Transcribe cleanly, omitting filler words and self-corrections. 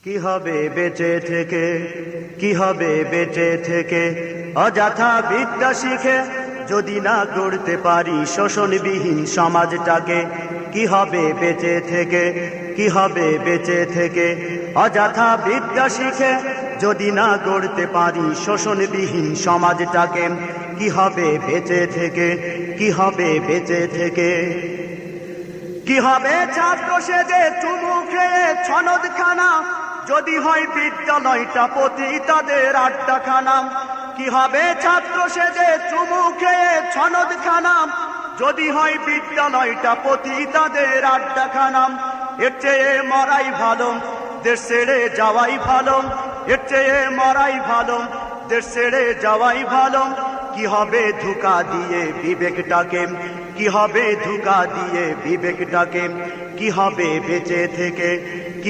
কি হবে বেঁচে থেকে, কি হবে বেঁচে থেকে, অযথা বিদ্যা শিখে যদি না গড়তে পারি শোষণবিহীন সমাজটাকে। কি হবে বেঁচে থেকে, কি হবে বেঁচে থেকে, অযথা বিদ্যা শিখে যদি না গড়তে পারি শোষণবিহীন সমাজটাকে। কি হবে বেঁচে থেকে, কি হবে বেঁচে থেকে। কি হবে ছাত্র সেজে চুমু খেয়ে ছনদখানা, যদি হয় বিদ্যালয়টা পতিতাদের আড্ডাখানা। কি হবে ছাত্র সেজে চুমু খেয়ে ছনদখানা, যদি হয় বিদ্যালয়টা পতিতাদের আড্ডাখানা। এর চেয়ে মরাই ভালো, দেশ ছেড়ে যাওয়াই ভালো। এর চেয়ে মরাই ভালো, দেশ ছেড়ে যাওয়াই ভালো। কি হবে ধোঁকা দিয়ে বিবেকটাকে, কি হবে ধোঁকা দিয়ে বিবেকটাকে। কি হবে বেঁচে থেকে,